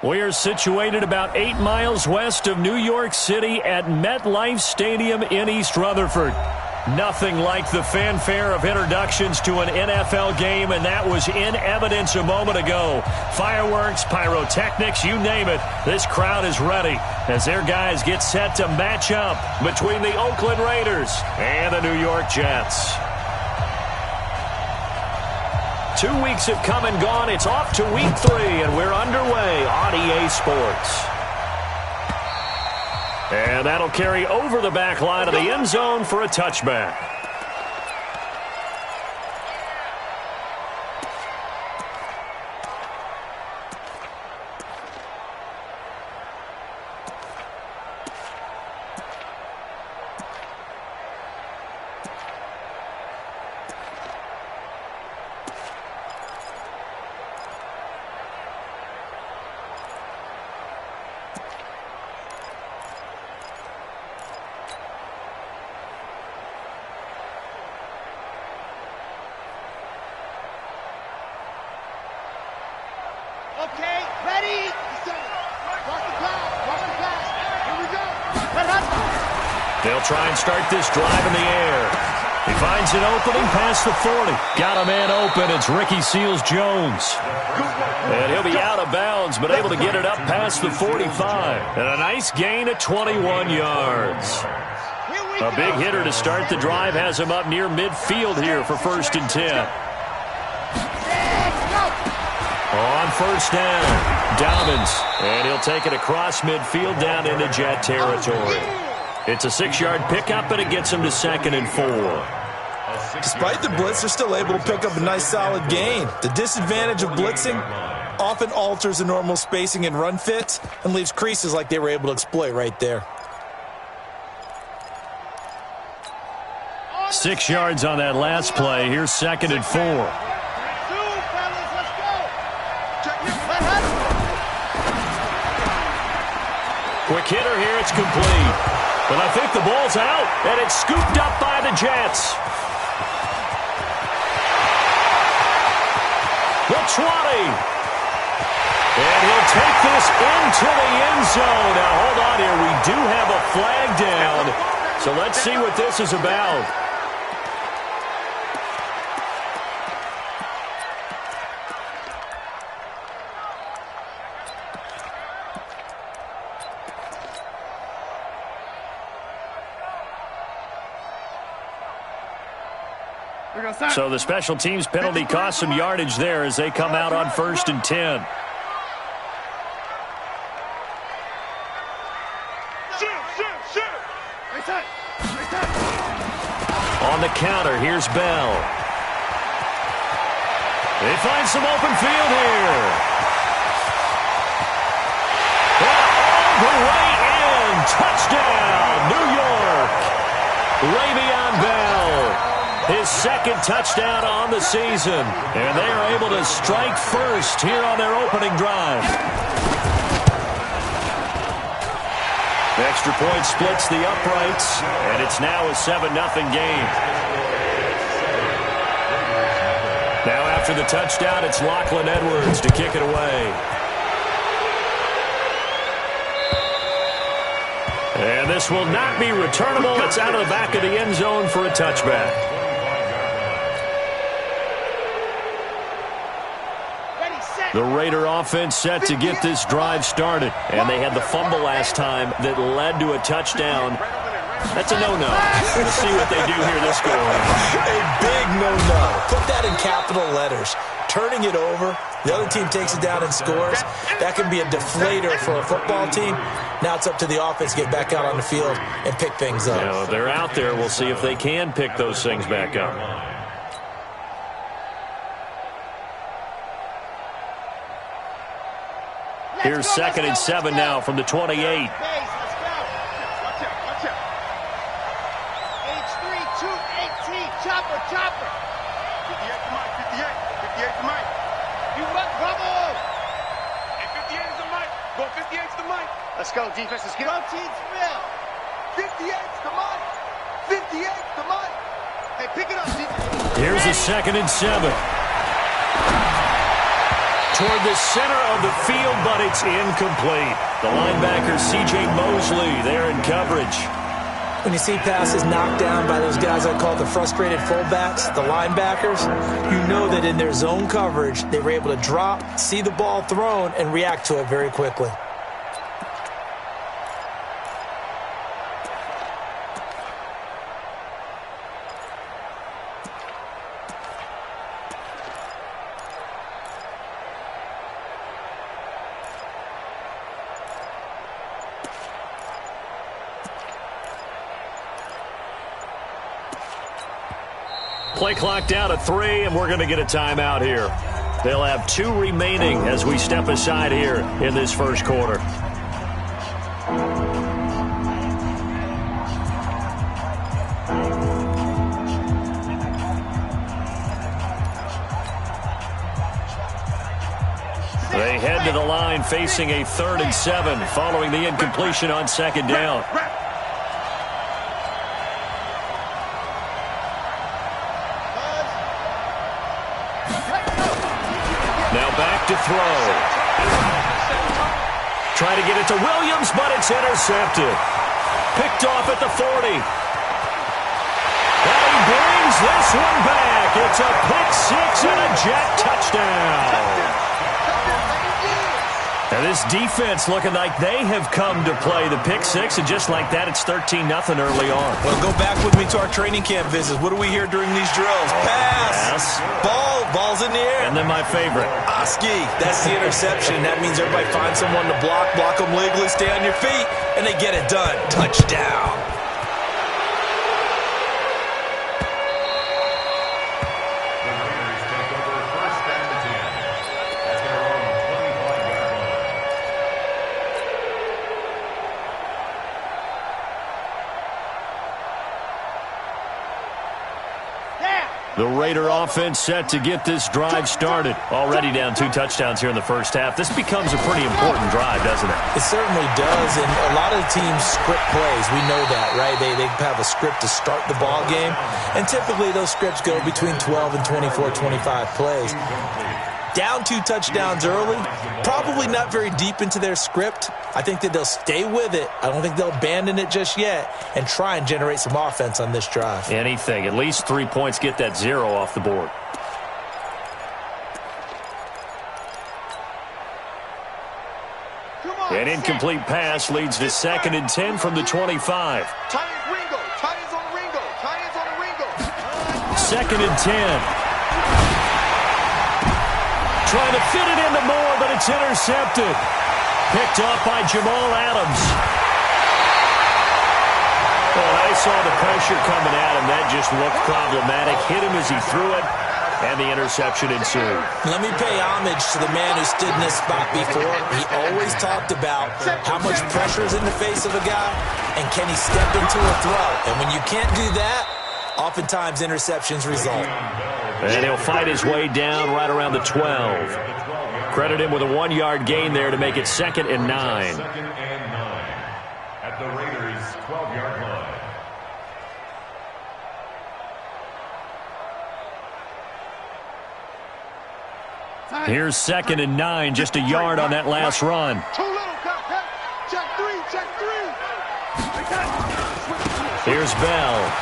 We are situated about 8 miles west of New York City at MetLife Stadium in East Rutherford. Nothing like the fanfare of introductions to an NFL game, and that was in evidence a moment ago. Fireworks, pyrotechnics, you name it. This crowd is ready as their guys get set to match up between the Oakland Raiders and the New York Jets. 2 weeks have come and gone. It's off to week 3, and we're underway on EA Sports. And that'll carry over the back line of the end zone for a touchback. Okay, ready? Watch the pass. Here we go. They'll try and start this drive in the air. He finds an opening past the 40. Got a man open. It's Ricky Seals-Jones. And he'll be out of bounds, but able to get it up past the 45. And a nice gain of 21 yards. A big hitter to start the drive has him up near midfield here for 1st and 10. On 1st down, Dobbins, and he'll take it across midfield down into Jet territory. It's a 6-yard pickup, and it gets him to 2nd and 4. Despite the blitz, they're still able to pick up a nice solid gain. The disadvantage of blitzing often alters the normal spacing and run fits and leaves creases like they were able to exploit right there. 6 yards on that last play. Here's 2nd and 4. Quick hitter here, it's complete. But I think the ball's out, and it's scooped up by the Jets. The 20. And he'll take this into the end zone. Now, hold on here. We do have a flag down. So let's see what this is about. So the special teams penalty cost some yardage there as they come out on 1st and 10. On the counter, here's Bell. They find some open field here. All the way in. Touchdown, New York. Le'Veon Bell. His 2nd touchdown on the season. And they are able to strike first here on their opening drive. The extra point splits the uprights, and it's now a 7-0 game. Now after the touchdown, it's Lachlan Edwards to kick it away. And this will not be returnable. It's out of the back of the end zone for a touchback. The Raider offense set to get this drive started. And they had the fumble last time that led to a touchdown. That's a no-no. Let's see what they do here this go-around. A big no-no. Put that in capital letters. Turning it over, the other team takes it down and scores. That can be a deflator for a football team. Now it's up to the offense to get back out on the field and pick things up. If they're out there, we'll see if they can pick those things back up. Here's 2nd and 7 now from the 28. H3, 2, 18, chopper. 58 to Mike, 58 to Mike. You run, Bravo. And 58 is the Mike. Go 58 to the Mike. Let's go, defense. Let's get 58 to Mike. 58 to Mike. Hey, pick it up, defense. Here's a 2nd and 7. toward the center of the field, but it's incomplete. The linebacker, C.J. Mosley, there in coverage. When you see passes knocked down by those guys I call the frustrated fullbacks, the linebackers, you know that in their zone coverage, they were able to drop, see the ball thrown, and react to it very quickly. Play clock down to 3, and we're going to get a timeout here. They'll have 2 remaining as we step aside here in this first quarter. They head to the line facing a 3rd and 7 following the incompletion on 2nd down. Now back to throw. Try to get it to Williams, but it's intercepted. Picked off at the 40. And he brings this one back. It's a pick 6 and a jet touchdown. And this defense looking like they have come to play the pick 6, and just like that, it's 13-0 early on. Well, go back with me to our training camp visits. What do we hear during these drills? Pass. Ball's in the air. And then my favorite. Oski, that's the interception. That means everybody finds someone to block them legally, stay on your feet, and they get it done. Touchdown. The Raider offense set to get this drive started. Already down 2 touchdowns here in the first half. This becomes a pretty important drive, doesn't it? It certainly does, and a lot of the teams script plays. We know that, right? They have a script to start the ball game, and typically those scripts go between 12 and 24, 25 plays. Down 2 touchdowns early, probably not very deep into their script. I think that they'll stay with it. I don't think they'll abandon it just yet and try and generate some offense on this drive. Anything. At least 3 points, get that 0 off the board. An incomplete pass leads to 2nd and 10 from the 25. Ringo. Tie-ins on Ringo. Tie-ins on Ringo. 2nd and 10. Trying to fit it into Moore, but it's intercepted. Picked off by Jamal Adams. Well, I saw the pressure coming at him. That just looked problematic. Hit him as he threw it, and the interception ensued. Let me pay homage to the man who stood in this spot before. He always talked about how much pressure is in the face of a guy, and can he step into a throw. And when you can't do that, oftentimes interceptions result. And he'll fight his way down right around the 12. Credit him with a 1-yard gain there to make it 2nd and 9. 2nd and 9 at the Raiders' 12-yard line. Here's 2nd and 9, just a yard on that last run. Too little, check 3. Here's Bell.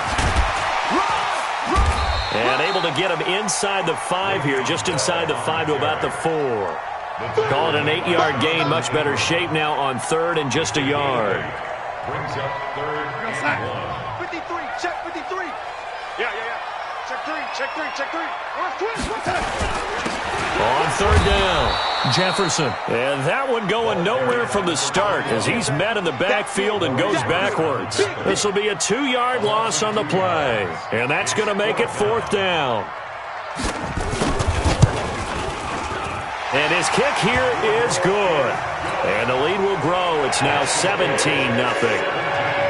And able to get him inside the 5 here, just inside the 5 to about the 4. Call it an 8-yard gain, much better shape now on 3rd and just a yard. Brings up 3rd and 1. 53, check 53. Yeah. Check 3. On 3rd down, Jefferson. And that one going nowhere from the start as he's met in the backfield and goes backwards. This will be a 2-yard loss on the play. And that's going to make it 4th down. And his kick here is good. And the lead will grow. It's now 17-0.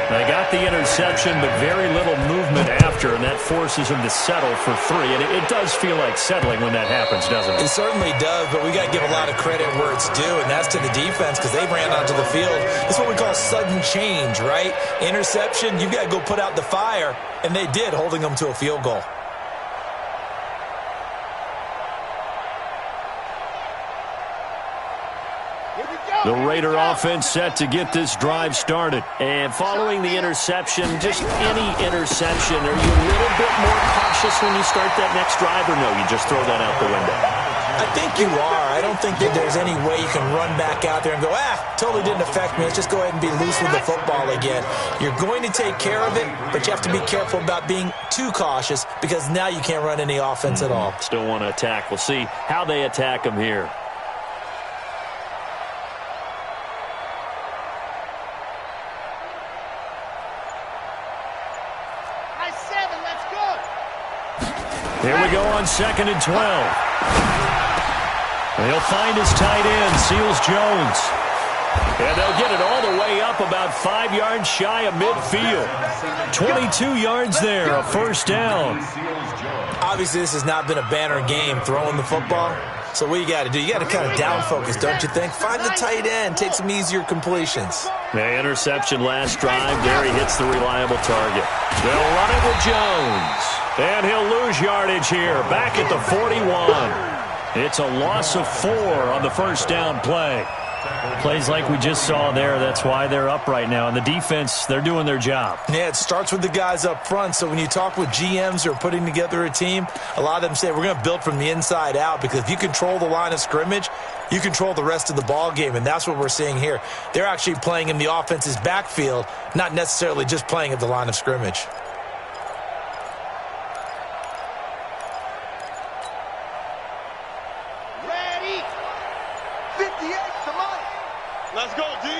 They got the interception, but very little movement after, and that forces him to settle for 3. And it does feel like settling when that happens, doesn't it? It certainly does, but we got to give a lot of credit where it's due, and that's to the defense because they ran onto the field. It's what we call sudden change, right? Interception, you've got to go put out the fire, and they did, holding them to a field goal. The Raider offense set to get this drive started. And following the interception, just any interception, are you a little bit more cautious when you start that next drive, or no, you just throw that out the window? I think you are. I don't think that there's any way you can run back out there and go, totally didn't affect me. Let's just go ahead and be loose with the football again. You're going to take care of it, but you have to be careful about being too cautious because now you can't run any offense at all. Still want to attack. We'll see how they attack them here. Here we go on 2nd and 12. He'll find his tight end, Seals Jones. And they'll get it all the way up about 5 yards shy of midfield. 22 yards there, a first down. Obviously, this has not been a banner game throwing the football. So what you got to do, you got to kind of down focus, don't you think? Find the tight end, take some easier completions. The interception last drive. There he hits the reliable target. They'll run it with Jones. And he'll lose yardage here, back at the 41. It's a loss of 4 on the first down play. Plays like we just saw there, that's why they're up right now. And the defense, they're doing their job. Yeah, it starts with the guys up front. So when you talk with GMs who are putting together a team, a lot of them say we're going to build from the inside out, because if you control the line of scrimmage, you control the rest of the ball game, and that's what we're seeing here. They're actually playing in the offense's backfield, not necessarily just playing at the line of scrimmage. Let's go, D.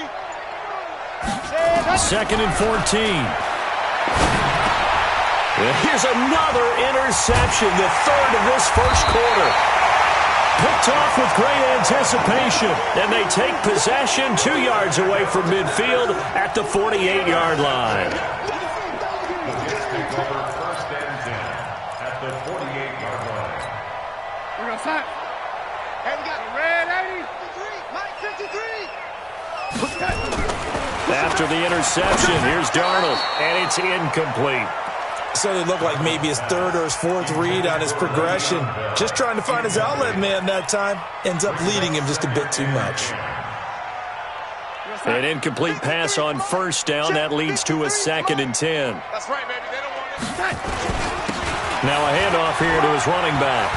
2nd and 14. Here's another interception, the third of this first quarter. Picked off with great anticipation, and they take possession 2 yards away from midfield at the 48-yard line. Take over 1st and 10 at the 48-yard line. We're going to start. Hey, we got a red 80. 53, Mike 53. After the interception, here's Darnold, and it's incomplete. So it looked like maybe his 3rd or his 4th read on his progression. Just trying to find his outlet man that time. Ends up leading him just a bit too much. An incomplete pass on first down. That leads to a 2nd and 10. That's right, baby. They don't want it. Now a handoff here to his running back.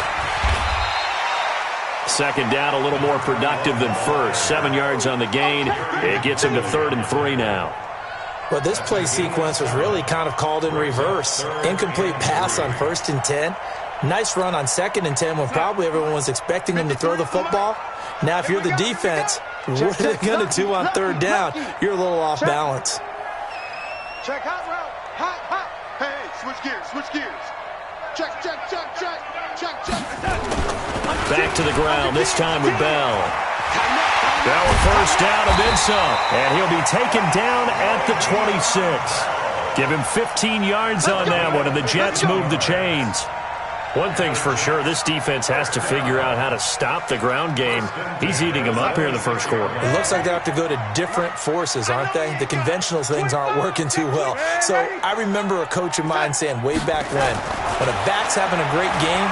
2nd down, a little more productive than first. 7 yards on the gain. It gets him to 3rd and 3 now. Well, this play sequence was really kind of called in reverse. Incomplete pass on 1st and 10. Nice run on 2nd and 10 when probably everyone was expecting him to throw the football. Now, if you're the defense, what are they going to do on 3rd down? You're a little off balance. Check hot route. Hot, hot. Hey, switch gears. Check. Back to the ground, this time with Bell. Bell a first down and then some. And he'll be taken down at the 26. Give him 15 yards on that one, and the Jets move the chains. One thing's for sure, this defense has to figure out how to stop the ground game. He's eating them up here in the first quarter. It looks like they have to go to different forces, aren't they? The conventional things aren't working too well. So I remember a coach of mine saying way back when a back's having a great game,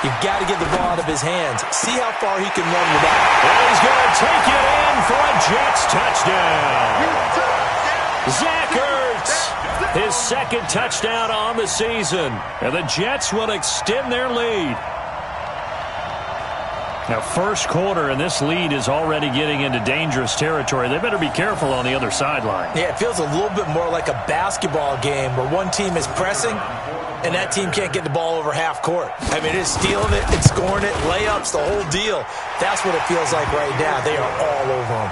you've got to get the ball out of his hands. See how far he can run with that. And he's going to take it in for a Jets touchdown. Zach Ertz, his 2nd touchdown on the season. And the Jets will extend their lead. Now, first quarter, and this lead is already getting into dangerous territory. They better be careful on the other sideline. Yeah, it feels a little bit more like a basketball game where one team is pressing and that team can't get the ball over half court. I mean, it's stealing it, it's scoring it, layups, the whole deal. That's what it feels like right now. They are all over them.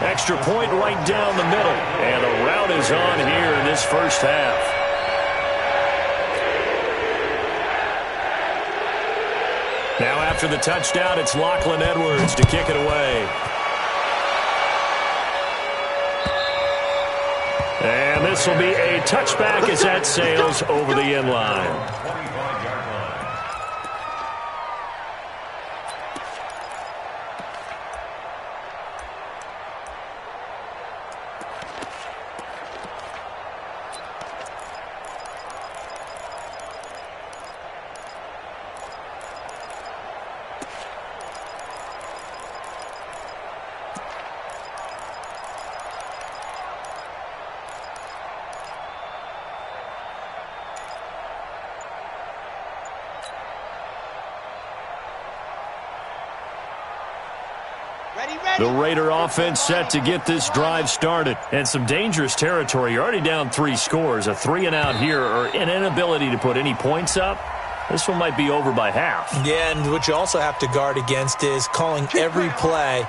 Extra point right down the middle. And the rout is on here in this first half. Now after the touchdown, it's Lachlan Edwards to kick it away. And this will be a touchback as that sails over the end line. The Raider offense set to get this drive started. And some dangerous territory. You're already down 3 scores. A 3-and-out here or an inability to put any points up. This one might be over by half. Yeah, and what you also have to guard against is calling every play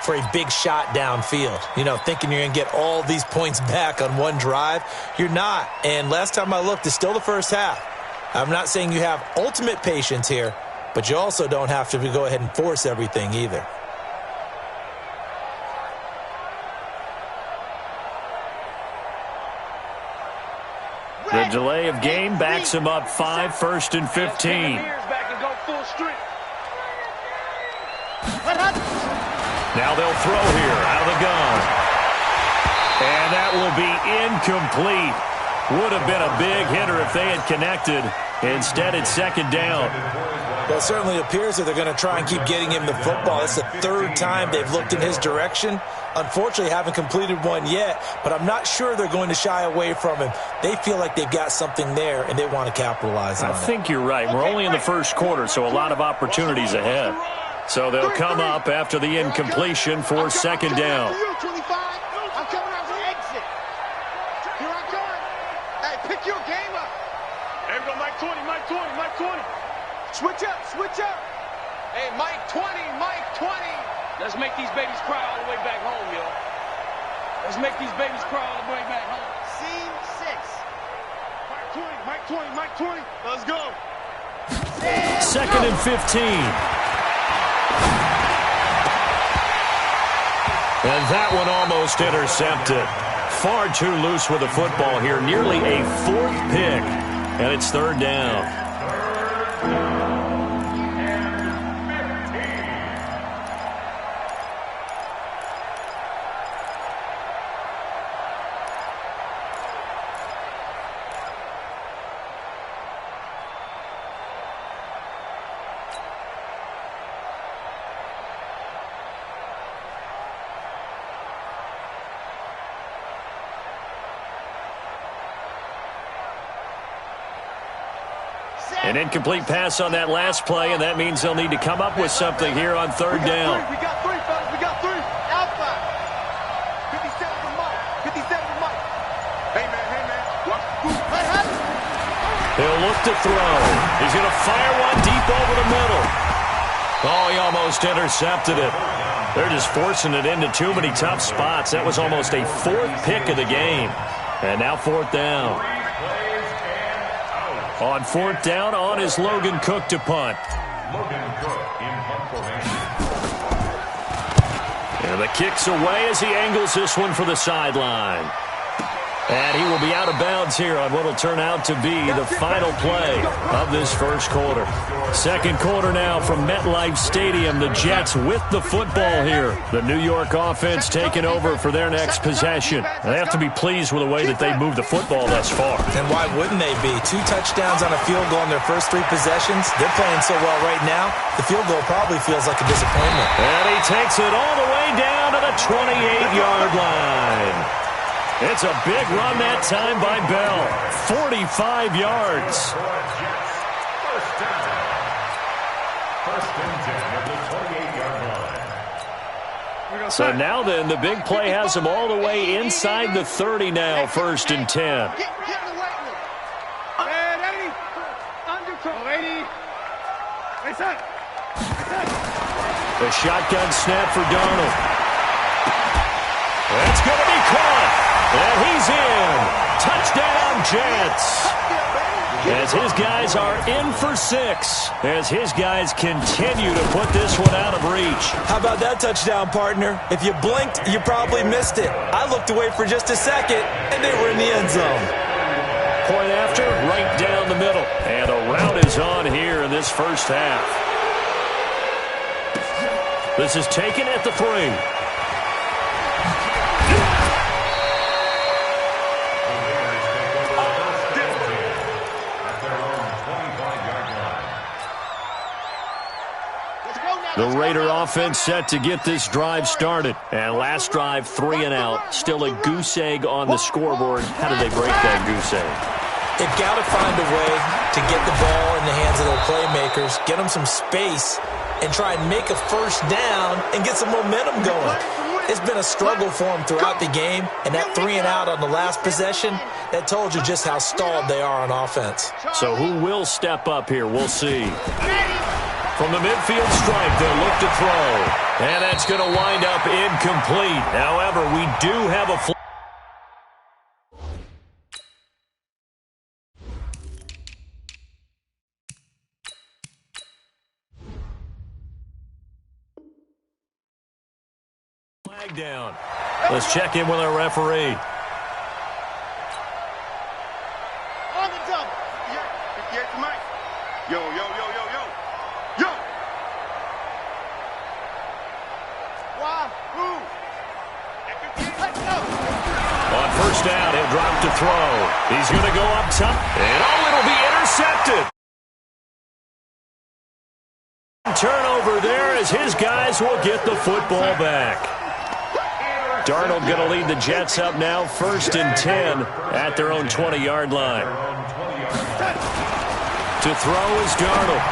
for a big shot downfield. You know, thinking you're going to get all these points back on one drive. You're not. And last time I looked, it's still the first half. I'm not saying you have ultimate patience here, but you also don't have to go ahead and force everything either. The delay of game backs him up 5, 1st and 15. Now they'll throw here out of the gun. And that will be incomplete. Would have been a big hitter if they had connected. Instead, it's 2nd down. Well, it certainly appears that they're going to try and keep getting him the football. It's the 3rd time they've looked in his direction. Unfortunately, haven't completed one yet, but I'm not sure they're going to shy away from him. They feel like they've got something there, and they want to capitalize on it. I think you're right. We're only in the first quarter, so a lot of opportunities ahead. So they'll come up after the incompletion for 2nd down. I'm coming out to exit. Here I come. Hey, pick your game up. Hey, we go Mike 20, Mike 20, Mike 20. Switch up, switch up. Hey, Mike 20, Mike 20. Let's make these babies cry all the way back home, yo. Let's make these babies cry all the way back home. Scene 6. Mike 20, Mike 20, Mike 20. Let's go. 2nd and 15. And that one almost intercepted. Far too loose with the football here. Nearly a 4th pick. And it's 3rd down. An incomplete pass on that last play, and that means they'll need to come up with something here on 3rd down. We got 3, fellas. We got 3. Alpha. 57 for Mike. 57 for Mike. Hey, man. He'll look to throw. He's going to fire one deep over the middle. Oh, he almost intercepted it. They're just forcing it into too many tough spots. That was almost a 4th pick of the game. And now 4th down. On 4th down, on is Logan Cook to punt. And the kick's away as he angles this one for the sideline. And he will be out of bounds here on what will turn out to be the final play of this first quarter. 2nd quarter now from MetLife Stadium. The Jets with the football here. The New York offense taking over for their next possession. They have to be pleased with the way that they moved the football thus far. And why wouldn't they be? 2 touchdowns on a field goal in their first 3 possessions. They're playing so well right now, the field goal probably feels like a disappointment. And he takes it all the way down to the 28-yard line. It's a big run that time by Bell. 45 yards. So now then, the big play has them all the way inside the 30 now, 1st and 10. Get in the weight room. Man, 80. Undercoat. 80. Hey, son. The shotgun snap for Darnold. That's going to be caught. And he's in. Touchdown, Jets. As his guys are in for 6. As his guys continue to put this one out of reach. How about that touchdown, partner? If you blinked, you probably missed it. I looked away for just a second, and they were in the end zone. Point after, right down the middle. And a rout is on here in this first half. This is taken at the 3. The Raider offense set to get this drive started. And last drive, 3 and out. Still a goose egg on the scoreboard. How did they break that goose egg? They've got to find a way to get the ball in the hands of their playmakers, get them some space, and try and make a first down and get some momentum going. It's been a struggle for them throughout the game, and that 3-and-out on the last possession, that told you just how stalled they are on offense. So who will step up here? We'll see. From the midfield stripe, they'll look to throw. And that's going to wind up incomplete. However, we do have a flag down. Let's check in with our referee. On the double. 58 to Mike. Yo. Let's go. On first down, he'll drop to throw. He's going to go up top. And it'll be intercepted. Turnover there as his guys will get the football back. Darnold going to lead the Jets up now, 1st and 10 at their own 20-yard line. To throw is Darnold.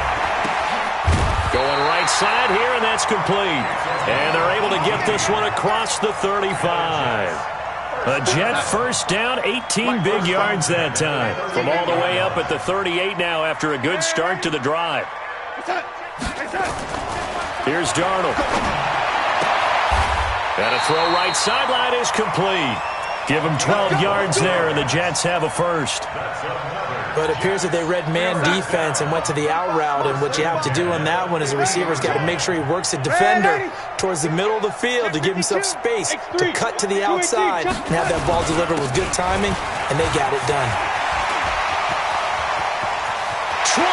Going right side here, and that's complete. And they're able to get this one across the 35. A Jet first down, 18 big yards that time. From all the way up at the 38 now after a good start to the drive. Here's Darnold. And a throw right sideline is complete. Give them 12 yards there, and the Jets have a first. But it appears that they read man defense and went to the out route, and what you have to do on that one is the receiver's got to make sure he works the defender towards the middle of the field to give himself space to cut to the outside and have that ball delivered with good timing, and they got it done. 20,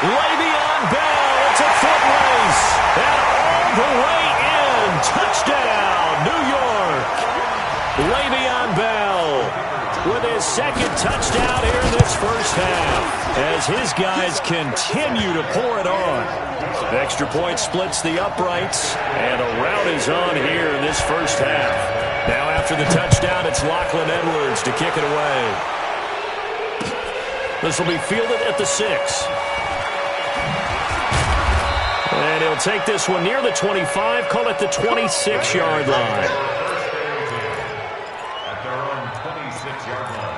Le'Veon Bell, it's a foot race, and all the way in, touchdown, New York. Le'Veon Bell with his second touchdown here in this first half as his guys continue to pour it on. Extra point splits the uprights, and a rout is on here in this first half. Now after the touchdown, it's Lachlan Edwards to kick it away. This will be fielded at the 6. And he'll take this one near the 25, call it the 26-yard line. At their own 26-yard line.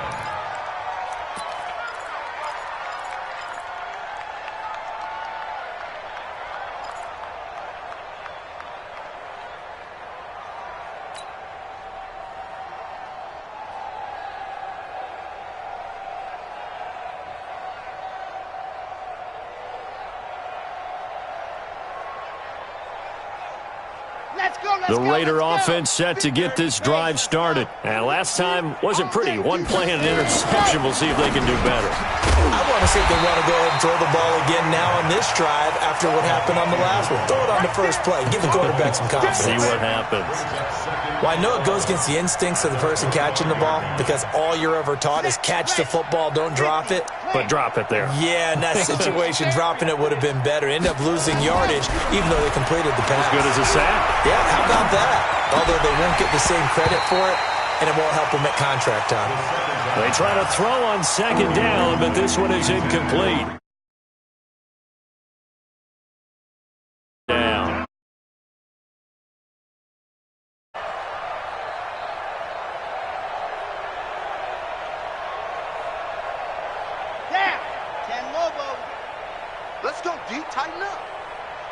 The Raider offense set to get this drive started. And last time wasn't pretty. One play and an interception. We'll see if they can do better. I want to see if they want to go ahead and throw the ball again now on this drive after what happened on the last one. Throw it on the first play. Give the quarterback some confidence. See what happens. Well, I know it goes against the instincts of the person catching the ball because all you're ever taught is catch the football, don't drop it. But drop it there. Yeah, in that situation, dropping it would have been better. End up losing yardage, even though they completed the pass. As good as a sack. Yeah, how about that? Although they won't get the same credit for it, and it won't help them at contract time. They try to throw on second down, but this one is incomplete. Down. Down. 10 Lobo. Let's go deep, tighten up.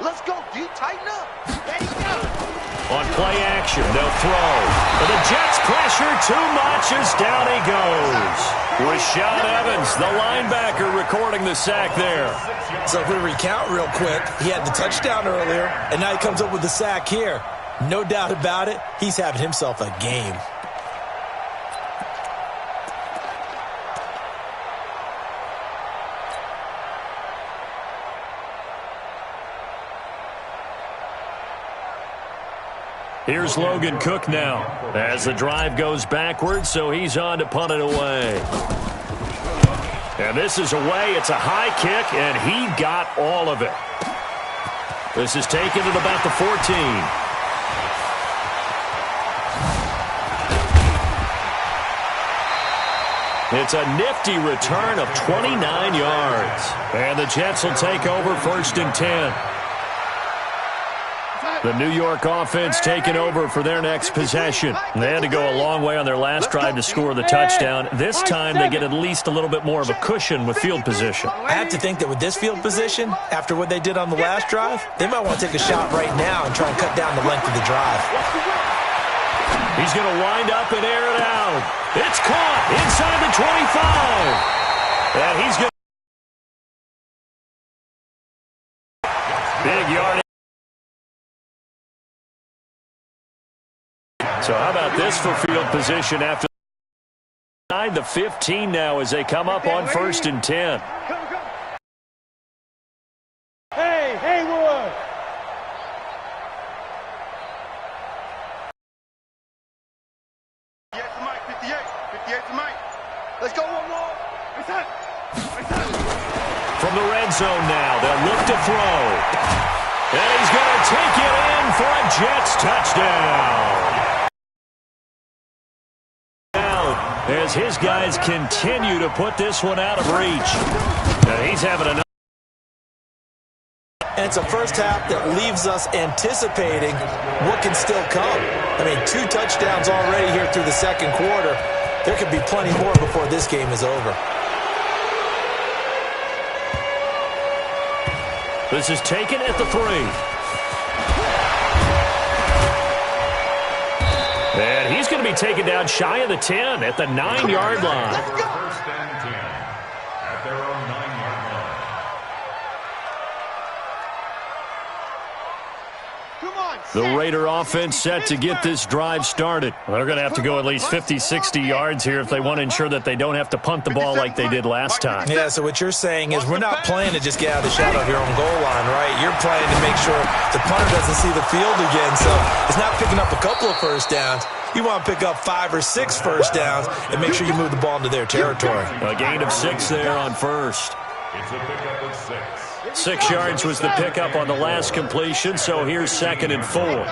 Let's go deep, tighten up. Ready, go. On play action, they'll throw. But the Jets pressure too much as down he goes. Rashad Evans, the linebacker, recording the sack there. So if we recount real quick, he had the touchdown earlier, and now he comes up with the sack here. No doubt about it, he's having himself a game. Here's Logan Cook now as the drive goes backwards, so he's on to punt it away. And this is away. It's a high kick, and he got all of it. This is taken at about the 14. It's a nifty return of 29 yards. And the Jets will take over 1st and 10. The New York offense taking over for their next possession. They had to go a long way on their last drive to score the touchdown. This time they get at least a little bit more of a cushion with field position. I have to think that with this field position, after what they did on the last drive, they might want to take a shot right now and try and cut down the length of the drive. He's going to wind up and air it out. It's caught inside the 25. And he's going to... Big yard. So how about this for field position after the 15 now as they come up on 1st and 10. Hey, Haywood! Let's go one more. From the red zone now, they'll look to throw. And he's going to take it in for a Jets touchdown. As his guys continue to put this one out of reach. And he's having another. And it's a first half that leaves us anticipating what can still come. I mean, 2 touchdowns already here through the second quarter. There could be plenty more before this game is over. This is taken at the 3. And he's going to be taken down shy of the 10 at the 9-yard line. 1st and 10 at their own 9-yard line. Come on, The Raider offense set to get this drive started. They're going to have to go at least 50, 60 yards here if they want to ensure that they don't have to punt the ball like they did last time. Yeah, so what you're saying is we're not playing to just get out of the shadow of your own goal line, right? You're playing to make sure the punter doesn't see the field again. So it's not picking up a couple of first downs. You want to pick up 5 or 6 first downs and make sure you move the ball into their territory. A gain of 6 there on first. It's a pickup of 6. 6 yards was the pickup on the last completion, so here's 2nd and 4.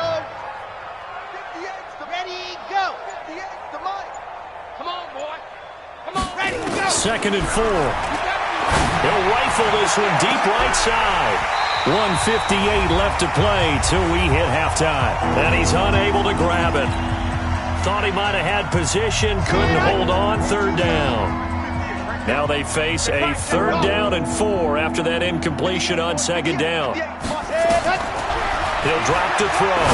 ready, go. Come on, boy. Come on. Ready, go. 2nd and 4. He'll rifle this one deep right side. 1:58 left to play till we hit halftime. And he's unable to grab it. Thought he might have had position, couldn't hold on, 3rd down. Now they face a 3rd down and 4 after that incompletion on 2nd down. He'll drop to throw.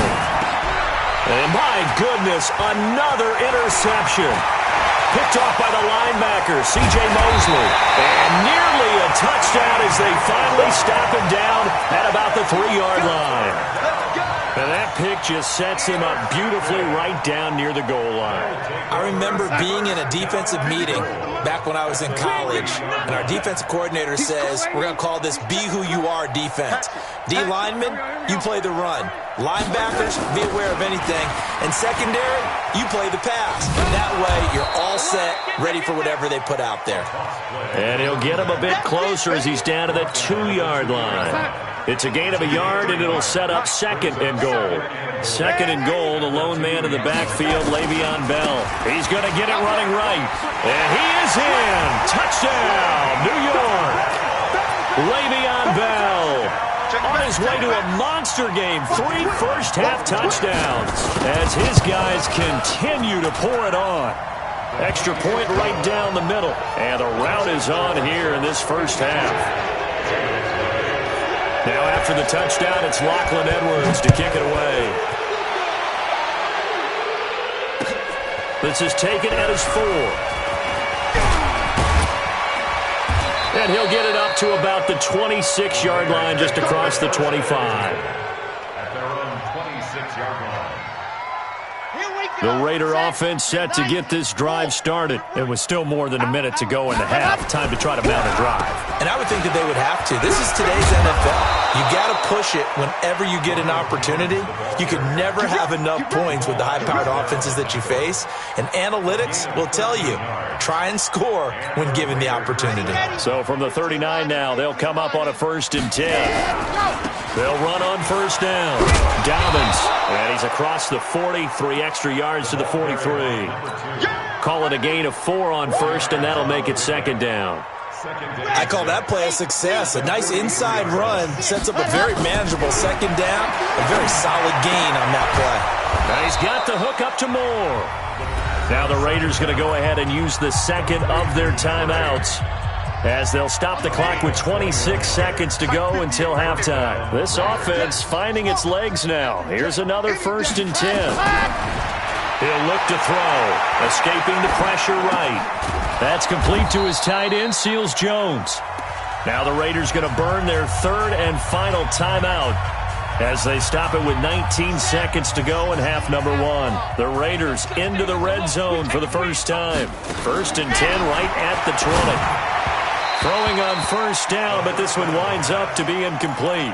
And my goodness, another interception. Picked off by the linebacker, C.J. Mosley. And nearly a touchdown as they finally stop him down at about the 3-yard line. And that pick just sets him up beautifully right down near the goal line. I remember being in a defensive meeting back when I was in college, and our defensive coordinator says, we're going to call this Be Who You Are defense. D linemen, you play the run. Linebackers, be aware of anything. And secondary, you play the pass. That way, you're all set, ready for whatever they put out there. And he'll get him a bit closer as he's down to the 2-yard line. It's a gain of a yard, and it'll set up 2nd and goal. 2nd and goal, the lone man in the backfield, Le'Veon Bell. He's going to get it running right. And he is in. Touchdown, New York. Le'Veon Bell on his way to a monster game. 3 first-half touchdowns as his guys continue to pour it on. Extra point right down the middle. And the route is on here in this first half. Now after the touchdown, it's Lachlan Edwards to kick it away. This is taken at his 4. And he'll get it up to about the 26-yard line, just across the 25. At their own 26-yard line. The Raider offense set to get this drive started. It was still more than a minute to go in the half. Time to try to mount a drive. And I would think that they would have to. This is today's NFL. You got to push it whenever you get an opportunity. You can never have enough points with the high-powered offenses that you face. And analytics will tell you, try and score when given the opportunity. So from the 39 now, they'll come up on a 1st and 10. They'll run on 1st down. Dobbins, and he's across the 40, 3 the extra yards to the 43. Call it a gain of 4 on first, and that'll make it second down. I call that play a success. A nice inside run sets up a very manageable second down. A very solid gain on that play. Now he's got the hook up to Moore. Now the Raiders going to go ahead and use the second of their timeouts, as they'll stop the clock with 26 seconds to go until halftime. This offense finding its legs now. Here's another 1st and 10. He'll look to throw, escaping the pressure right. That's complete to his tight end, Seals Jones. Now the Raiders going to burn their 3rd and final timeout as they stop it with 19 seconds to go in half number 1. The Raiders into the red zone for the first time. 1st and 10 right at the 20. Throwing on first down, but this one winds up to be incomplete.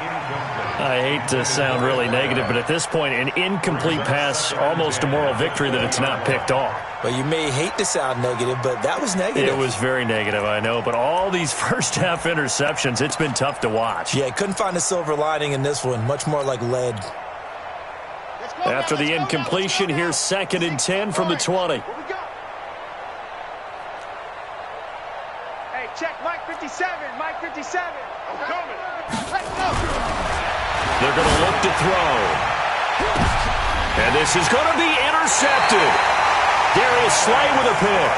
I hate to sound really negative, but at this point, an incomplete pass, almost a moral victory that it's not picked off. Well, you may hate to sound negative, but that was negative. It was very negative, I know, but all these first-half interceptions, it's been tough to watch. Yeah, couldn't find a silver lining in this one, much more like lead. After the incompletion, here's 2nd and 10 from the 20. Check Mike 57, Mike 57. I'm coming. Let's go. They're going to look to throw. And this is going to be intercepted. Darius Slay with a pick.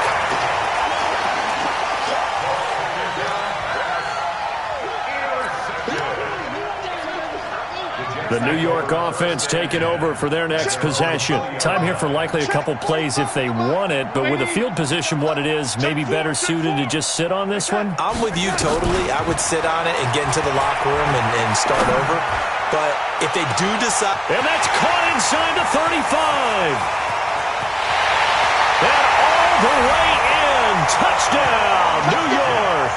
The New York offense taking over for their next possession. Time here for likely a couple plays if they want it, but with the field position what it is, maybe better suited to just sit on this one? I'm with you totally. I would sit on it and get into the locker room and start over. But if they do decide... And that's caught inside the 35. And all the way in. Touchdown, New York.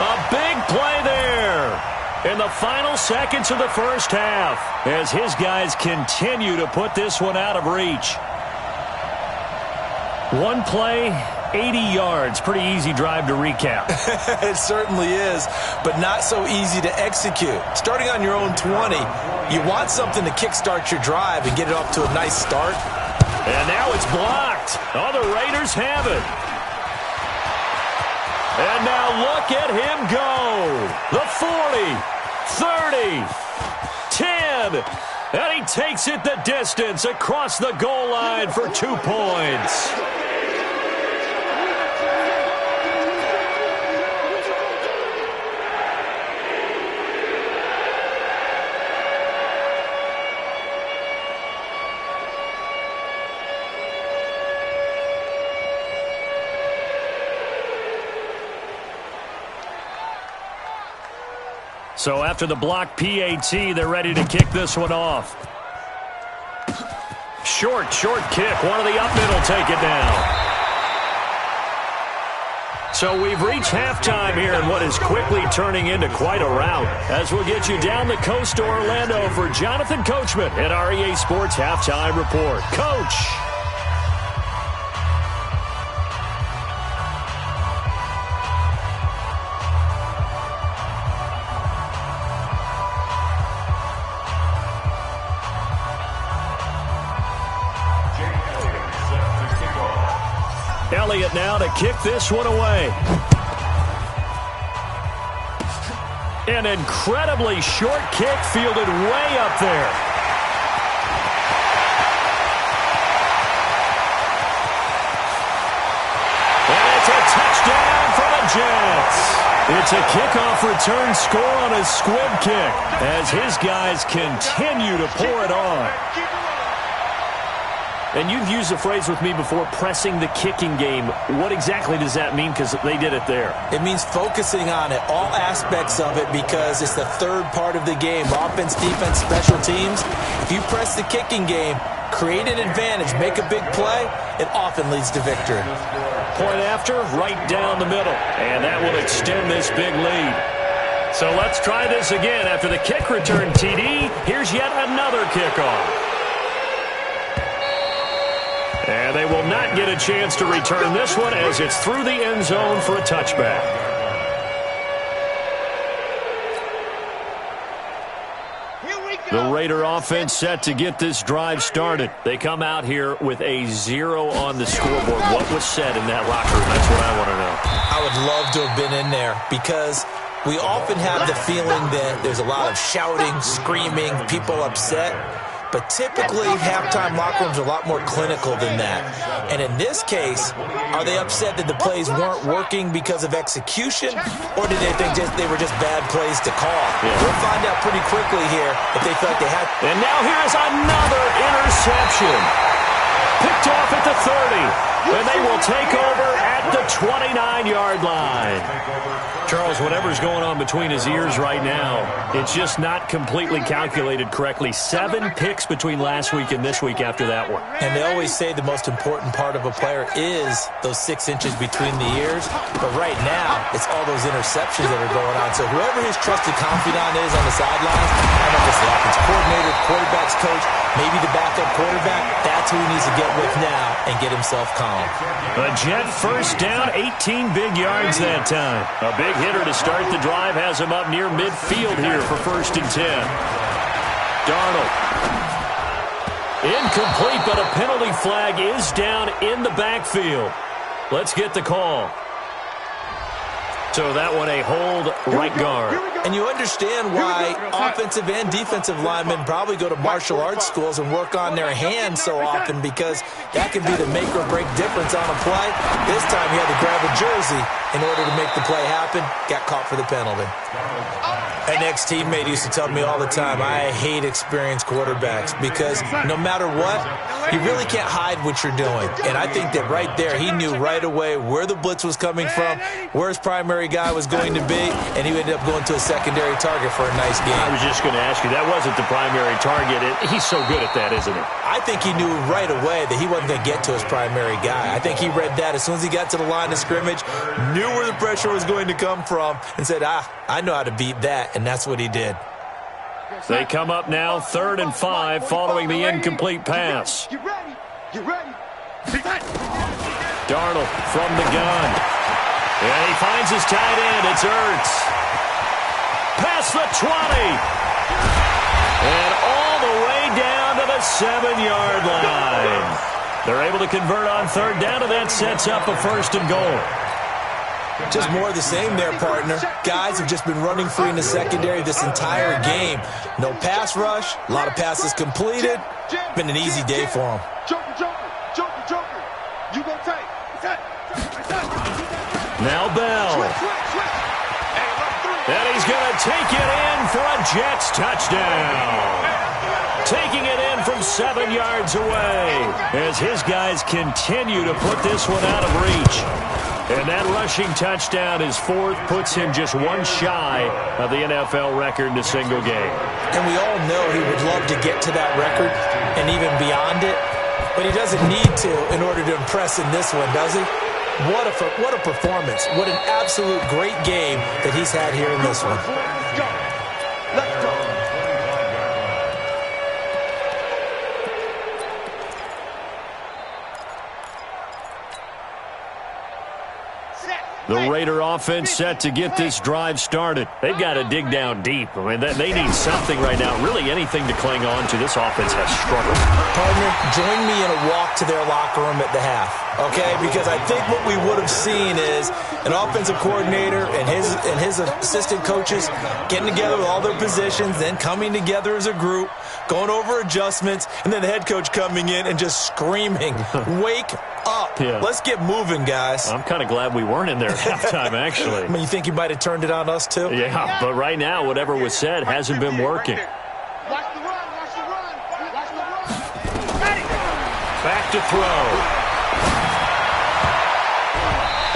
A big play there in the final seconds of the first half as his guys continue to put this one out of reach. One play, 80 yards. Pretty easy drive to recap. It certainly is, but not so easy to execute. Starting on your own 20, you want something to kickstart your drive and get it off to a nice start. And now it's blocked. Oh, the Raiders have it. And now look at him go. The 40. 30, 10, and he takes it the distance across the goal line for 2 points. So after the block PAT, they're ready to kick this one off. Short kick. One of the up mid will take it down. So we've reached halftime here in what is quickly turning into quite a rout, as we'll get you down the coast to Orlando for Jonathan Coachman at our EA Sports Halftime Report. Coach. Elliott now to kick this one away. An incredibly short kick fielded way up there. And it's a touchdown for the Jets. It's a kickoff return score on a squib kick as his guys continue to pour it on. And you've used the phrase with me before, pressing the kicking game. What exactly does that mean? Because they did it there. It means focusing on it, all aspects of it, because it's the third part of the game. Offense, defense, special teams. If you press the kicking game, create an advantage, make a big play, it often leads to victory. Point after, right down the middle. And that will extend this big lead. So let's try this again. After the kick return TD, here's yet another kickoff. And they will not get a chance to return this one as it's through the end zone for a touchback. Here we go. The Raider offense set to get this drive started. They come out here with a 0 on the scoreboard. What was said in that locker room? That's what I want to know. I would love to have been in there because we often have the feeling that there's a lot of shouting, screaming, people upset. But typically, halftime locker rooms are a lot more clinical than that. And in this case, are they upset that the plays weren't working because of execution? Or did they think they were just bad plays to call? Yeah. We'll find out pretty quickly here if they felt they had. And now here's another interception. Picked off at the 30. And they will take over at the 29-yard line. Charles, whatever's going on between his ears right now, it's just not completely calculated correctly. 7 picks between last week and this week after that one. And they always say the most important part of a player is those 6 inches between the ears. But right now, it's all those interceptions that are going on. So whoever his trusted confidant is on the sidelines, I don't know if it's the offense coordinator, quarterback's coach, maybe the backup quarterback, that's who he needs to get with now and get himself calm. A Jet first down, 18 big yards that time. A big hitter to start the drive has him up near midfield here for 1st and 10. Darnold. Incomplete, but a penalty flag is down in the backfield. Let's get the call. So that one a hold right guard. And you understand why offensive and defensive linemen probably go to martial arts schools and work on their hands so often, because that can be the make or break difference on a play. This time he had to grab a jersey in order to make the play happen. Got caught for the penalty. An ex-teammate used to tell me all the time, I hate experienced quarterbacks because no matter what, you really can't hide what you're doing. And I think that right there, he knew right away where the blitz was coming from, where his primary guy was going to be, and he ended up going to a secondary target for a nice game. I was just going to ask you, that wasn't the primary target. He's so good at that, isn't he? I think he knew right away that he wasn't going to get to his primary guy. I think he read that as soon as he got to the line of scrimmage, knew where the pressure was going to come from, and said, I know how to beat that, and that's what he did. They come up now, 3rd and 5, following the incomplete pass. Get ready. Get ready. Darnold from the gun. And he finds his tight end. It's Ertz. Past the 20. And all the way down to the 7-yard line. They're able to convert on 3rd down, and that sets up a 1st and goal. Just more of the same there, partner. Guys have just been running free in the secondary this entire game. No pass rush, a lot of passes completed. Been an easy day for them. Joker. You go tight. Now Bell. And he's going to take it in for a Jets touchdown. Taking it in from 7 yards away as his guys continue to put this one out of reach. And that rushing touchdown is 4th, puts him just one shy of the NFL record in a single game. And we all know he would love to get to that record and even beyond it, but he doesn't need to in order to impress in this one, does he? What a performance. What an absolute great game that he's had here in this one. Let's go. The Raider offense set to get this drive started. They've got to dig down deep. I mean, they need something right now, really anything to cling on to. This offense has struggled. Partner, join me in a walk to their locker room at the half, okay? Because I think what we would have seen is an offensive coordinator and his assistant coaches getting together with all their positions, then coming together as a group, going over adjustments, and then the head coach coming in and just screaming, wake up. Yeah. Let's get moving, guys. I'm kind of glad we weren't in there at halftime, actually. I mean, you think you might have turned it on us, too? Yeah, but right now, whatever was said hasn't been working. Watch the run. Back to throw.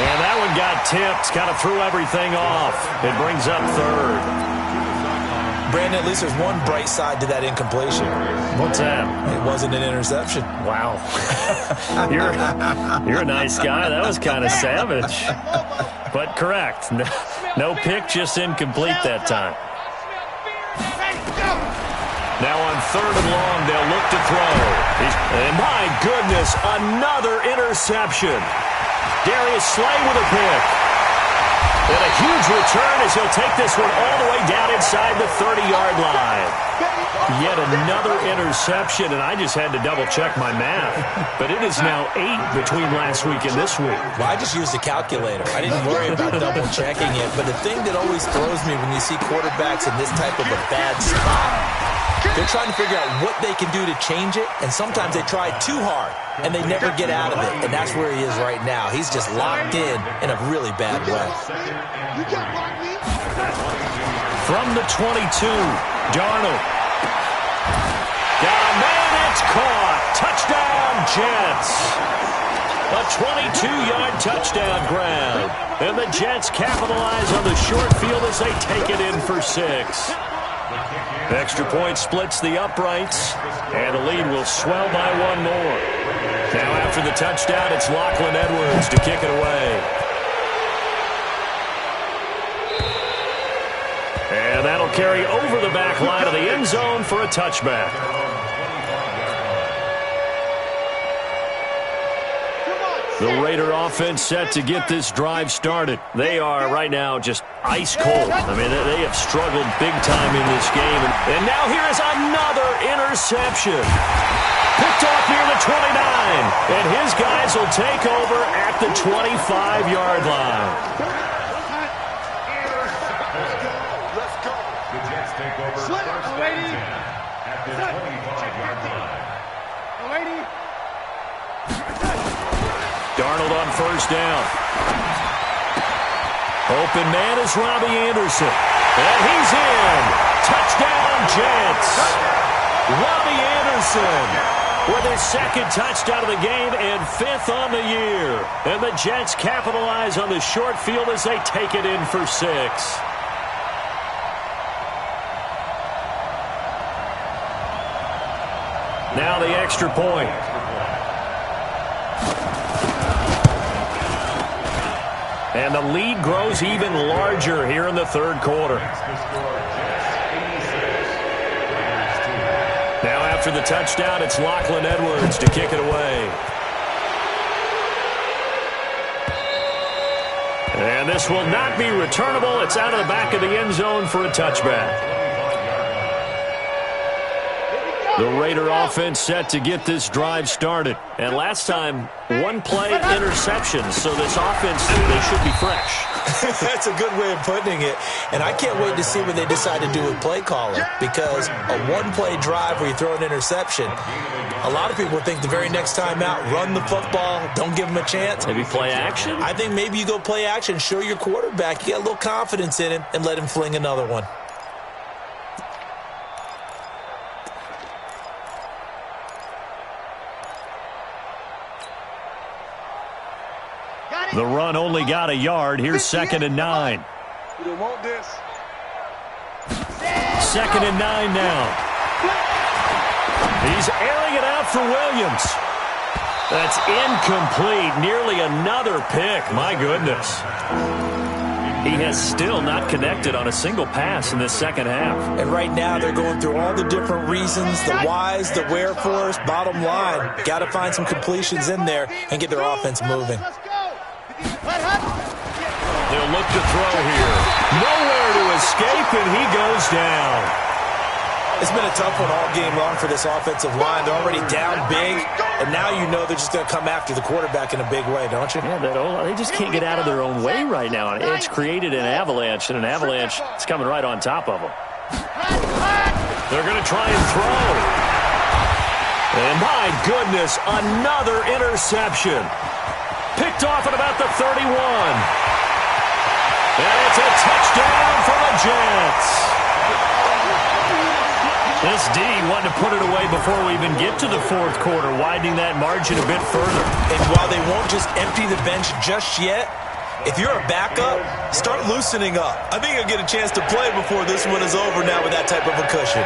And that one got tipped, kind of threw everything off. It brings up 3rd. Brandon, at least there's one bright side to that incompletion. What's that? It wasn't an interception. Wow. You're a nice guy. That was kind of savage. But correct. No pick, just incomplete that time. Now on 3rd and long, they'll look to throw. And my goodness, another interception. Darius Slay with a pick. And a huge return as he'll take this one all the way down inside the 30-yard line. Yet another interception, and I just had to double-check my math. But it is now 8 between last week and this week. Well, I just used a calculator. I didn't worry about double-checking it. But the thing that always throws me when you see quarterbacks in this type of a bad spot, they're trying to figure out what they can do to change it, and sometimes they try too hard, and they never get out of it. And that's where he is right now. He's just locked in a really bad way. You can't block me. From the 22, Darnold. Got a man, it's caught. Touchdown, Jets. A 22-yard touchdown grab. And the Jets capitalize on the short field as they take it in for 6. Extra point splits the uprights, and the lead will swell by 1 more. Now after the touchdown, it's Lachlan Edwards to kick it away. And that'll carry over the back line of the end zone for a touchback. The Raider offense set to get this drive started. They are right now just ice cold. I mean, they have struggled big time in this game. And now here is another interception. Picked off near the 29. And his guys will take over at the 25-yard line. Let's go. The Jets take over first and 10 at the 25-yard line. Darnold on first down. Open man is Robbie Anderson. And he's in. Touchdown, Jets. Robbie Anderson with his second touchdown of the game and 5th on the year. And the Jets capitalize on the short field as they take it in for 6. Now the extra point. And the lead grows even larger here in the third quarter. Now after the touchdown, it's Lachlan Edwards to kick it away. And this will not be returnable. It's out of the back of the end zone for a touchback. The Raider offense set to get this drive started. And last time, 1-play interceptions. So this offense, they should be fresh. That's a good way of putting it. And I can't wait to see what they decide to do with play calling. Because a 1-play drive where you throw an interception, a lot of people think the very next time out, run the football, don't give them a chance. Maybe play action? I think maybe you go play action, show your quarterback, you get a little confidence in him, and let him fling another one. The run only got a yard. Here's 2nd and 9. We don't want this. 2nd and 9 now. He's airing it out for Williams. That's incomplete. Nearly another pick. My goodness. He has still not connected on a single pass in this second half. And right now they're going through all the different reasons, the whys, the wherefores. Bottom line, got to find some completions in there and get their offense moving. They'll look to throw here. Nowhere to escape, and he goes down. It's been a tough one all game long for this offensive line. They're already down big, and now you know they're just going to come after the quarterback in a big way, don't you? Yeah, they just can't get out of their own way right now. And it's created an avalanche, and an avalanche is coming right on top of them. They're going to try and throw. And my goodness, another interception. Picked off at about the 31. And it's a touchdown for the Jets. This D wanted to put it away before we even get to the fourth quarter, widening that margin a bit further. And while they won't just empty the bench just yet, if you're a backup, start loosening up. I think you'll get a chance to play before this one is over now with that type of a cushion.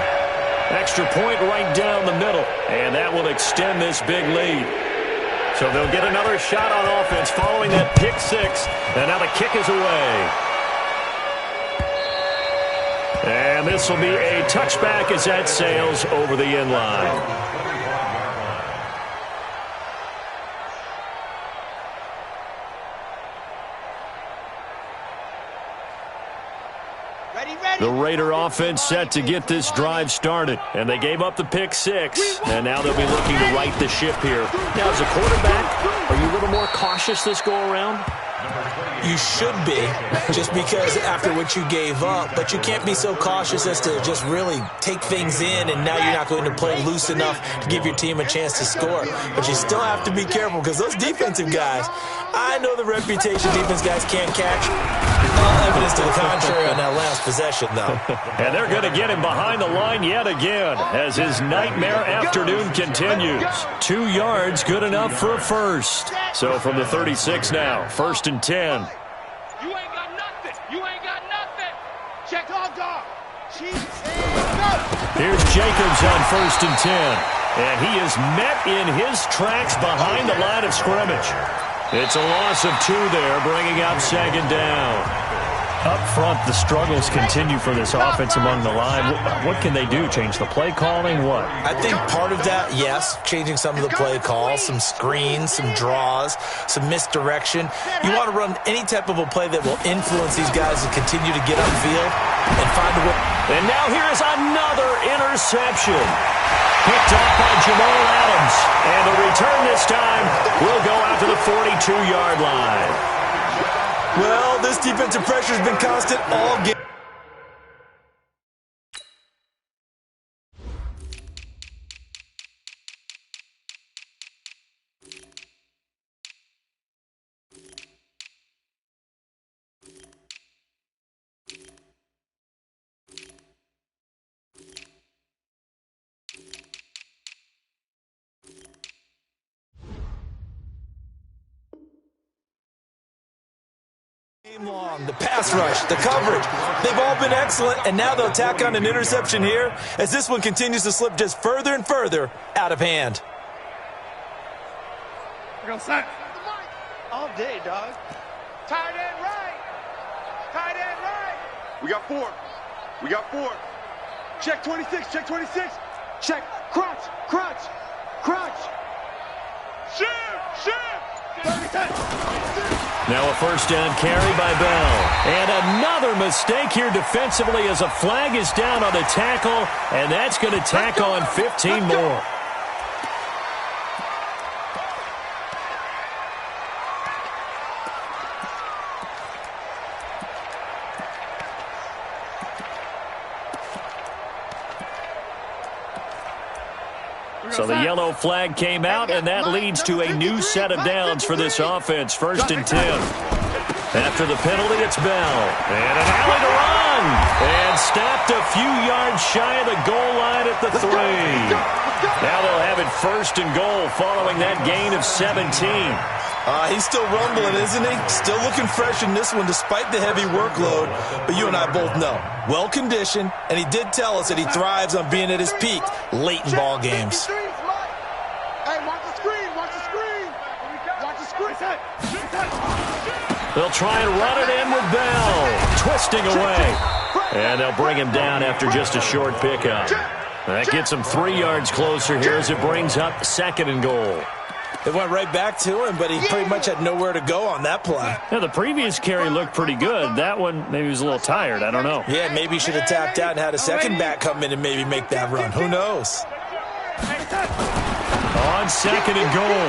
Extra point right down the middle, and that will extend this big lead. So they'll get another shot on offense following that pick 6, and now the kick is away. And this will be a touchback as that sails over the end line. The Raider offense set to get this drive started. And they gave up the pick six. And now they'll be looking to right the ship here. Now, as a quarterback, are you a little more cautious this go around? You should be, just because after what you gave up, but you can't be so cautious as to just really take things in, and now you're not going to play loose enough to give your team a chance to score. But you still have to be careful, because those defensive guys, I know the reputation defense guys can't catch. All evidence to the contrary on that last possession, though. And they're going to get him behind the line yet again as his nightmare afternoon continues. 2 yards, good enough for a first. So from the 36 now, 1st and 10. You ain't got nothing. You ain't got nothing. Check on dog. Here's Jacobs on 1st and 10. And he is met in his tracks behind the line of scrimmage. It's a loss of 2 there, bringing up 2nd down. Up front, the struggles continue for this offense among the line. What can they do? Change the play calling? What? I think part of that, yes, changing some of the play calls, some screens, some draws, some misdirection. You want to run any type of a play that will influence these guys to continue to get upfield and find a way. And now here is another interception. Picked off by Jamal Adams. And the return this time will go out to the 42-yard line. Well, this defensive pressure has been constant all game. Long, the pass rush, the coverage, they've all been excellent, and now they'll tack on an interception here as this one continues to slip just further and further out of hand. All day, dog. Tight end right. Tight end right. We got 4. We got 4. Check 26. Check 26. Check. Crunch. Crunch. Crunch. Shoot. Shoot. 30. Now a first down carry by Bell. And another mistake here defensively as a flag is down on the tackle, and that's going to tack on 15 more. So the yellow flag came out, and that leads to a new set of downs for this offense. 1st and 10. After the penalty, it's Bell. And an alley to run. And stopped a few yards shy of the goal line at the 3. Now they'll have it 1st and goal following that gain of 17. He's still rumbling, isn't he? Still looking fresh in this one despite the heavy workload. But you and I both know, well-conditioned, and he did tell us that he thrives on being at his peak late in ball games. Hey, watch the screen. Watch the screen. Watch the screen. They'll try and run it in with Bell. Twisting away. And they'll bring him down after just a short pickup. That gets him 3 yards closer here as it brings up 2nd and goal. It went right back to him, but he pretty much had nowhere to go on that play. Yeah, the previous carry looked pretty good. That one, maybe he was a little tired. I don't know. Yeah, maybe he should have tapped out and had a second back come in and maybe make that run. Who knows? On 2nd and goal,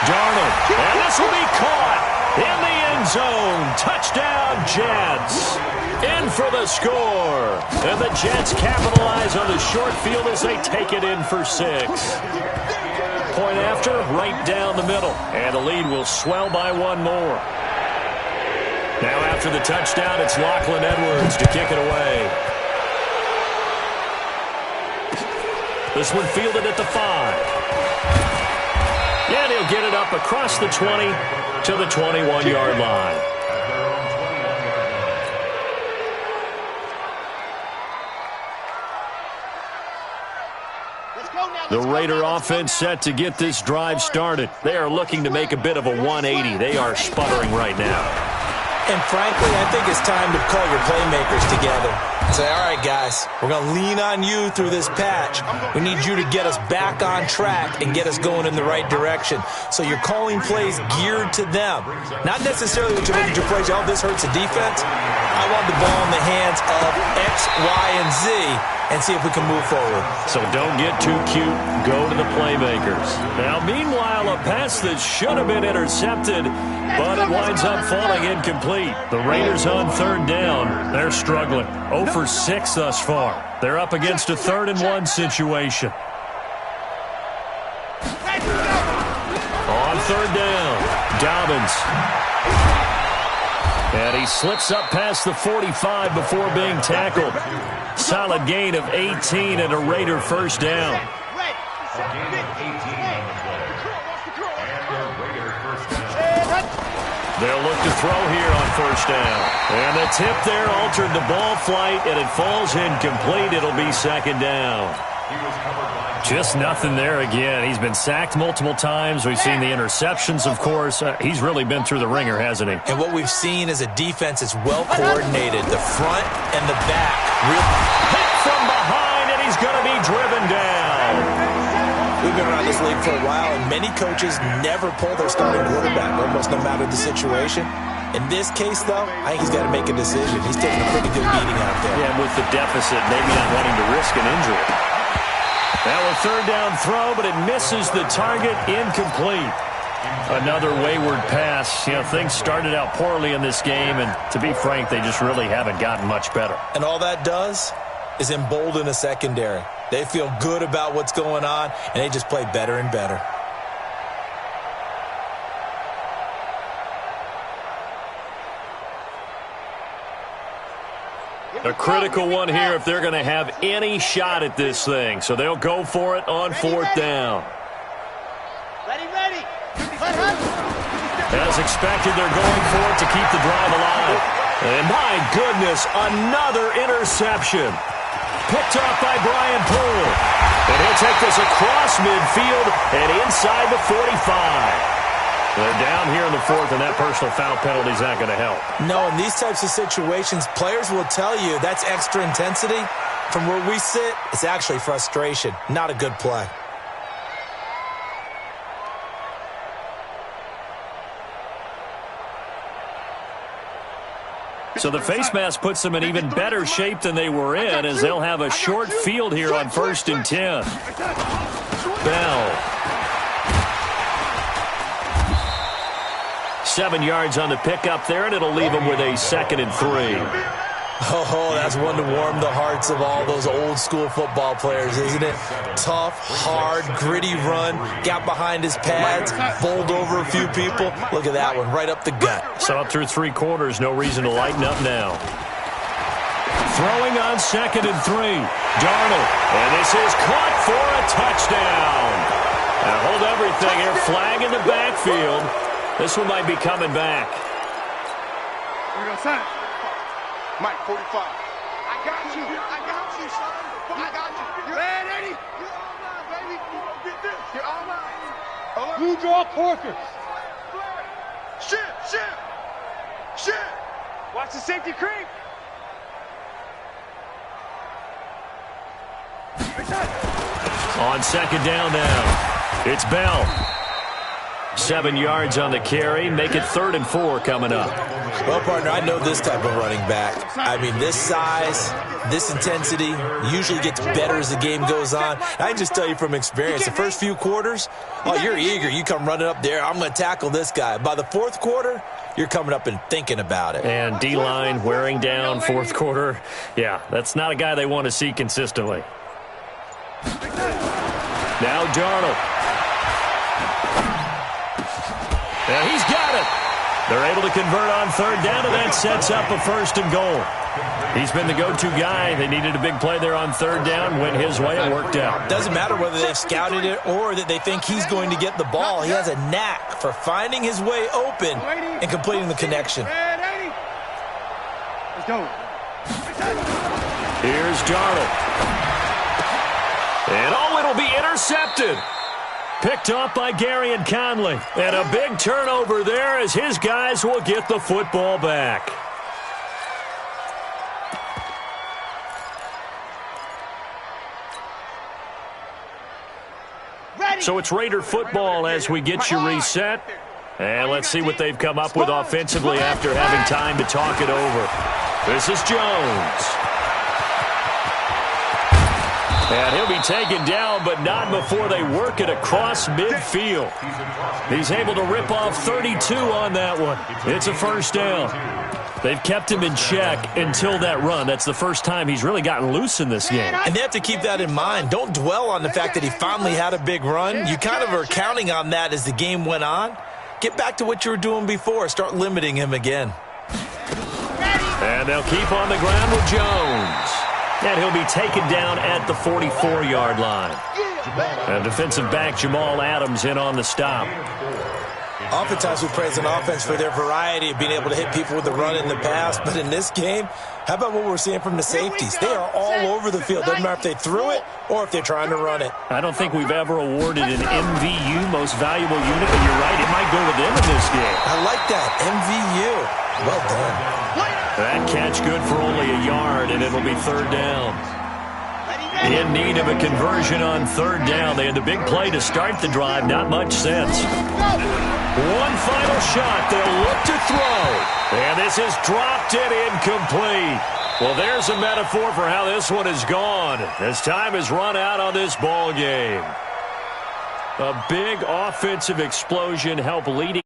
Darnold. And this will be caught in the end zone. Touchdown, Jets. In for the score. And the Jets capitalize on the short field as they take it in for 6. Point after, right down the middle. And the lead will swell by 1 more. Now after the touchdown, it's Lachlan Edwards to kick it away. This one fielded at the 5. And he'll get it up across the 20 to the 21-yard line. The Raider offense set to get this drive started. They are looking to make a bit of a 180. They are sputtering right now. And frankly, I think it's time to call your playmakers together. Say, all right, guys, we're going to lean on you through this patch. We need you to get us back on track and get us going in the right direction. So you're calling plays geared to them. Not necessarily what you look at your plays, oh, this hurts the defense. I want the ball in the hands of X, Y, and Z and see if we can move forward. So don't get too cute. Go to the playmakers. Now, meanwhile, a pass that should have been intercepted, but it winds up falling incomplete. The Raiders on third down. They're struggling. 0 for 6 thus far. They're up against a 3rd-and-1 situation. On third down, Dobbins. And he slips up past the 45 before being tackled. Solid gain of 18 and a Raider first down. They'll look to throw here on first down. And the tip there altered the ball flight, and it falls incomplete. It'll be 2nd down. Just nothing there again. He's been sacked multiple times. We've seen the interceptions, of course. He's really been through the ringer, hasn't he? And what we've seen is a defense that's well-coordinated. The front and the back. Hit from behind, and he's going to be driven down. We've been around this league for a while, and many coaches never pull their starting quarterback, almost no matter the situation. In this case, though, I think he's got to make a decision. He's taking a pretty good beating out there. Yeah, and with the deficit, maybe not wanting to risk an injury. Now a 3rd down throw, but it misses the target, incomplete. Another wayward pass. You know, things started out poorly in this game, and to be frank, they just really haven't gotten much better. And all that does is embolden a secondary. They feel good about what's going on, and they just play better and better. A critical one here if they're going to have any shot at this thing. So they'll go for it on 4th down. Ready. As expected, they're going for it to keep the drive alive. And my goodness, another interception. Picked off by Brian Poole. And he'll take this across midfield and inside the 45. They're down here in the 4th, and that personal foul penalty is not going to help. No, in these types of situations, players will tell you that's extra intensity. From where we sit, it's actually frustration. Not a good play. So the face mask puts them in even better shape than they were in, as they'll have a short field here on 1st and 10. Bell. 7 yards on the pickup there, and it'll leave them with a 2nd and 3. Oh, that's one to warm the hearts of all those old-school football players, isn't it? Tough, hard, gritty run, got behind his pads, bowled over a few people. Look at that one, right up the gut. So up through 3 quarters, no reason to lighten up now. Throwing on 2nd and 3. Darnold, and this is caught for a touchdown. Now hold everything here, flag in the backfield. This one might be coming back. Here we go, son. Mike, 45. I got you, son. I got you. Ready? You're all mine, baby. Get this. You're all mine. Blue draw Porker. Shit. Watch the safety creep. On 2nd down now, it's Bell. 7 yards on the carry. Make it 3rd and 4 coming up. Well, partner, I know this type of running back. I mean, this size, this intensity usually gets better as the game goes on. I can just tell you from experience, the first few quarters, oh, you're eager. You come running up there, I'm going to tackle this guy. By the 4th quarter, you're coming up and thinking about it. And D-line wearing down 4th quarter. Yeah, that's not a guy they want to see consistently. Now Darnold. And he's got it. They're able to convert on 3rd down, and that sets up a 1st and goal. He's been the go-to guy. They needed a big play there on 3rd down. Went his way. It worked out. Doesn't matter whether they've scouted it or that they think he's going to get the ball. He has a knack for finding his way open and completing the connection. Let's go. Here's Darnold. And it'll be intercepted. Picked off by Gary and Conley. And a big turnover there as his guys will get the football back. So it's Raider football as we get you reset. And let's see what they've come up with offensively after having time to talk it over. This is Jones. And he'll be taken down, but not before they work it across midfield. He's able to rip off 32 on that one. It's a first down. They've kept him in check until that run. That's the first time he's really gotten loose in this game. And they have to keep that in mind. Don't dwell on the fact that he finally had a big run. You kind of are counting on that as the game went on. Get back to what you were doing before. Start limiting him again. And they'll keep on the ground with Jones. And he'll be taken down at the 44-yard line. And defensive back Jamal Adams in on the stop. Oftentimes we praise an offense for their variety of being able to hit people with the run in the past. But in this game, how about what we're seeing from the safeties? They are all over the field. Doesn't matter if they threw it or if they're trying to run it. I don't think we've ever awarded an MVU, most valuable unit, but you're right, it might go to them in this game. I like that, MVU. Well done. That catch good for only a yard, and it'll be third down. In need of a conversion on third down. They had the big play to start the drive. Not much sense. One final shot. They'll look to throw. And this is dropped and incomplete. Well, there's a metaphor for how this one is gone. As time has run out on this ball game. A big offensive explosion helped lead it.